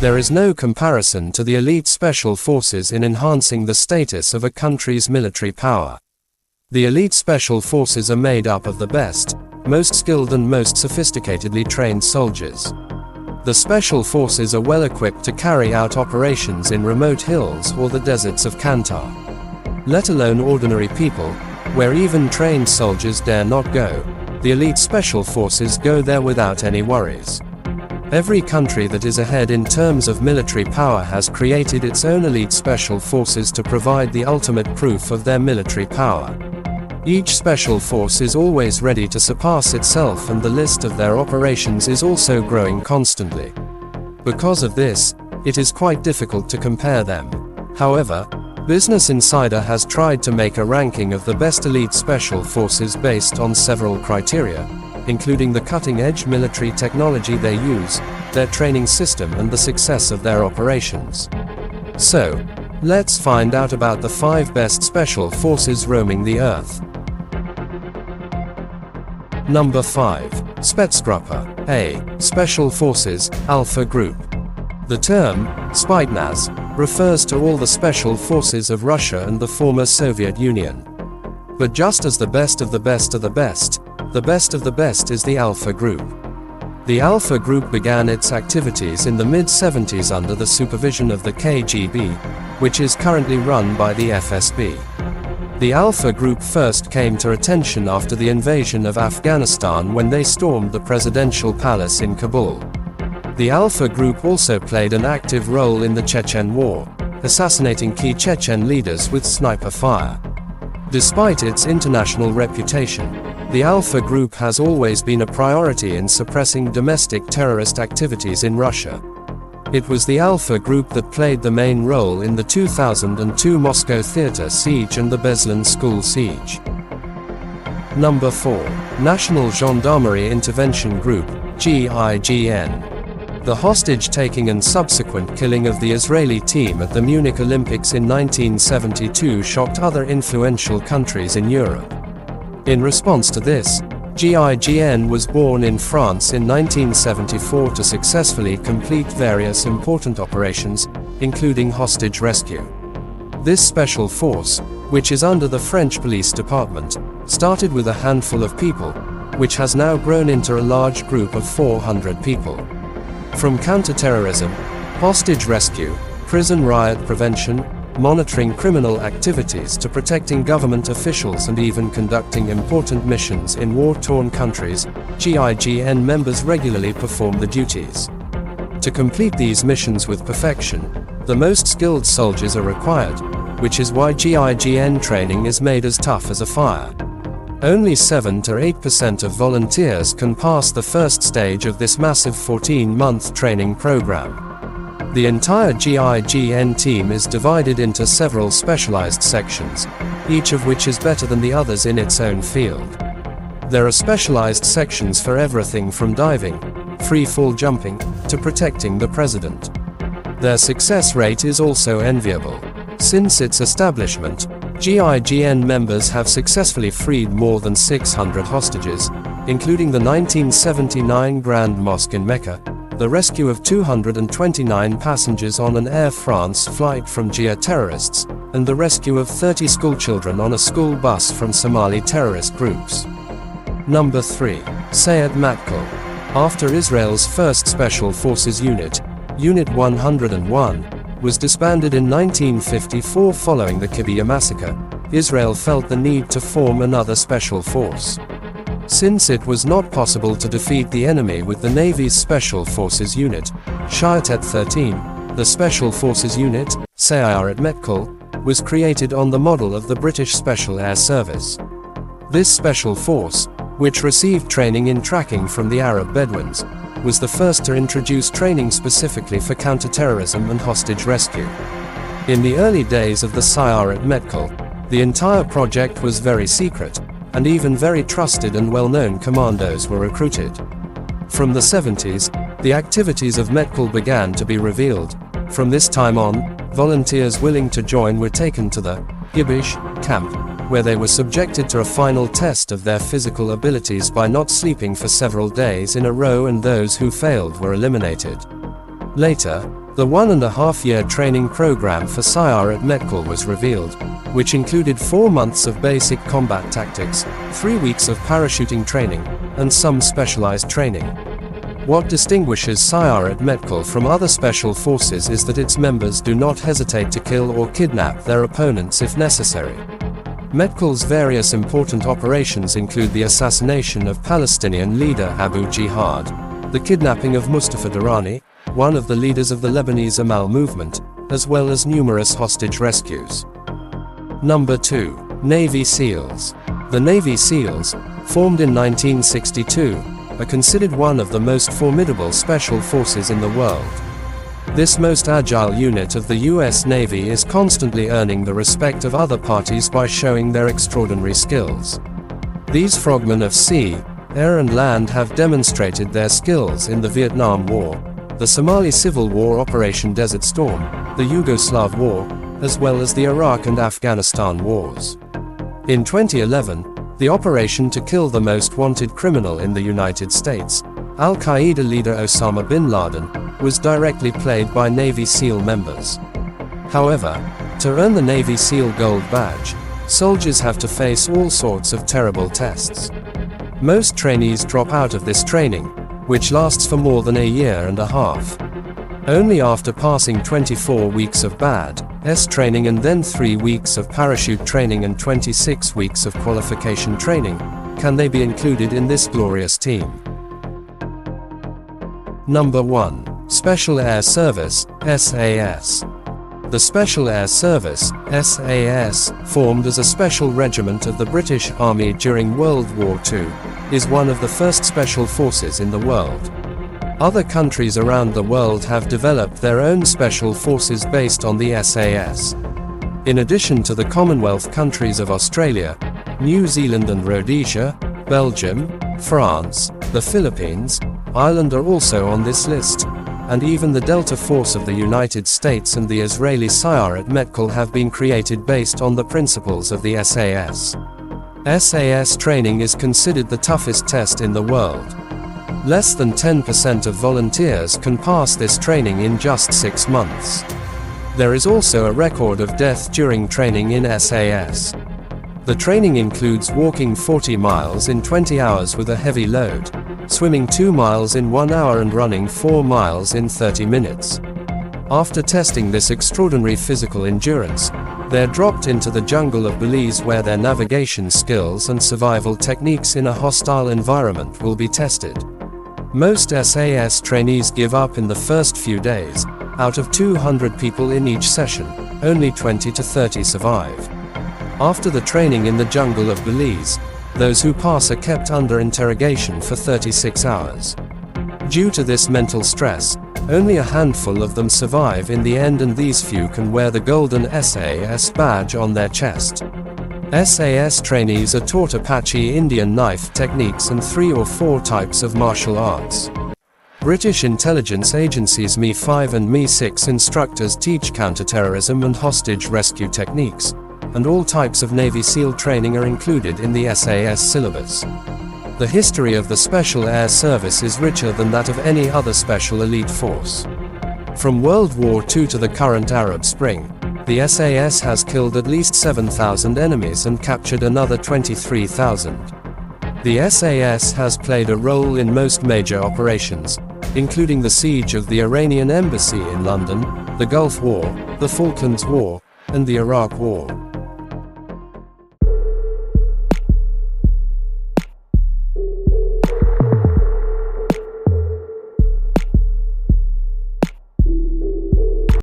There is no comparison to the elite special forces in enhancing the status of a country's military power. The elite special forces are made up of the best, most skilled and most sophisticatedly trained soldiers. The special forces are well equipped to carry out operations in remote hills or the deserts of Kantar. Let alone ordinary people, where even trained soldiers dare not go, the elite special forces go there without any worries. Every country that is ahead in terms of military power has created its own elite special forces to provide the ultimate proof of their military power. Each special force is always ready to surpass itself, and the list of their operations is also growing constantly. Because of this, it is quite difficult to compare them. However, Business Insider has tried to make a ranking of the best elite special forces based on several criteria, including the cutting-edge military technology they use, their training system and the success of their operations. So, let's find out about the 5 best special forces roaming the earth. Number 5. Spetsgruppe. A. Special Forces, Alpha Group. The term, Spetsnaz, refers to all the special forces of Russia and the former Soviet Union. But just as the best of the best are the best of the best is the Alpha Group. The Alpha Group began its activities in the mid-70s under the supervision of the KGB, which is currently run by the FSB. The Alpha Group first came to attention after the invasion of Afghanistan when they stormed the presidential palace in Kabul. The Alpha Group also played an active role in the Chechen War, assassinating key Chechen leaders with sniper fire. Despite its international reputation, the Alpha Group has always been a priority in suppressing domestic terrorist activities in Russia. It was the Alpha Group that played the main role in the 2002 Moscow theater siege and the Beslan school siege. Number 4. National Gendarmerie Intervention Group, GIGN. The hostage-taking and subsequent killing of the Israeli team at the Munich Olympics in 1972 shocked other influential countries in Europe. In response to this, GIGN was born in France in 1974 to successfully complete various important operations, including hostage rescue. This special force, which is under the French police department, started with a handful of people, which has now grown into a large group of 400 people. From counterterrorism, hostage rescue, prison riot prevention, monitoring criminal activities to protecting government officials and even conducting important missions in war-torn countries, GIGN members regularly perform the duties. To complete these missions with perfection, the most skilled soldiers are required, which is why GIGN training is made as tough as a fire. Only 7 to 8% of volunteers can pass the first stage of this massive 14-month training program. The entire GIGN team is divided into several specialized sections, each of which is better than the others in its own field. There are specialized sections for everything from diving, free-fall jumping, to protecting the president. Their success rate is also enviable. Since its establishment, GIGN members have successfully freed more than 600 hostages, including the 1979 Grand Mosque in Mecca, the rescue of 229 passengers on an Air France flight from Jia terrorists, and the rescue of 30 schoolchildren on a school bus from Somali terrorist groups. Number 3. Sayed Matkal. After Israel's first Special Forces unit, Unit 101, was disbanded in 1954 following the Kibbutz massacre, Israel felt the need to form another special force. Since it was not possible to defeat the enemy with the Navy's Special Forces Unit, Shayatet 13, the Special Forces Unit, Sayed Matkal, was created on the model of the British Special Air Service. This special force, which received training in tracking from the Arab Bedouins, was the first to introduce training specifically for counterterrorism and hostage rescue. In the early days of the Sayed Matkal, the entire project was very secret, and even very trusted and well-known commandos were recruited. From the 70s, the activities of Matkal began to be revealed. From this time on, volunteers willing to join were taken to the Gibesh camp, where they were subjected to a final test of their physical abilities by not sleeping for several days in a row, and those who failed were eliminated. Later, The 1.5-year training program for SIAR at Metkal was revealed, which included 4 months of basic combat tactics, 3 weeks of parachuting training, and some specialized training. What distinguishes SIAR at Metkal from other special forces is that its members do not hesitate to kill or kidnap their opponents if necessary. Metkal's various important operations include the assassination of Palestinian leader Abu Jihad, the kidnapping of Mustafa Durrani, one of the leaders of the Lebanese Amal movement, as well as numerous hostage rescues. Number 2. Navy SEALs. The Navy SEALs, formed in 1962, are considered one of the most formidable special forces in the world. This most agile unit of the US Navy is constantly earning the respect of other parties by showing their extraordinary skills. These frogmen of sea, air and land have demonstrated their skills in the Vietnam War, the Somali Civil War Operation Desert Storm, the Yugoslav War, as well as the Iraq and Afghanistan wars. In 2011, the operation to kill the most wanted criminal in the United States, Al-Qaeda leader Osama bin Laden, was directly played by Navy SEAL members. However, to earn the Navy SEAL Gold Badge, soldiers have to face all sorts of terrible tests. Most trainees drop out of this training, which lasts for more than a year and a half. Only after passing 24 weeks of BAD/S training and then 3 weeks of parachute training and 26 weeks of qualification training, can they be included in this glorious team. Number 1. Special Air Service, SAS. The Special Air Service, SAS, formed as a special regiment of the British Army during World War II, is one of the first special forces in the world. Other countries around the world have developed their own special forces based on the SAS. In addition to the Commonwealth countries of Australia, New Zealand and Rhodesia, Belgium, France, the Philippines, Ireland are also on this list, and even the Delta Force of the United States and the Israeli SIAR at Metkal have been created based on the principles of the SAS. SAS training is considered the toughest test in the world. Less than 10% of volunteers can pass this training in just 6 months. There is also a record of death during training in SAS. The training includes walking 40 miles in 20 hours with a heavy load, swimming 2 miles in 1 hour and running 4 miles in 30 minutes. After testing this extraordinary physical endurance, they're dropped into the jungle of Belize where their navigation skills and survival techniques in a hostile environment will be tested. Most SAS trainees give up in the first few days. Out of 200 people in each session, only 20 to 30 survive. After the training in the jungle of Belize, those who pass are kept under interrogation for 36 hours. Due to this mental stress, only a handful of them survive in the end, and these few can wear the golden SAS badge on their chest. SAS trainees are taught Apache Indian knife techniques and 3 or 4 types of martial arts. British intelligence agencies MI5 and MI6 instructors teach counterterrorism and hostage rescue techniques, and all types of Navy SEAL training are included in the SAS syllabus. The history of the Special Air Service is richer than that of any other special elite force. From World War II to the current Arab Spring, the SAS has killed at least 7,000 enemies and captured another 23,000. The SAS has played a role in most major operations, including the siege of the Iranian embassy in London, the Gulf War, the Falklands War, and the Iraq War.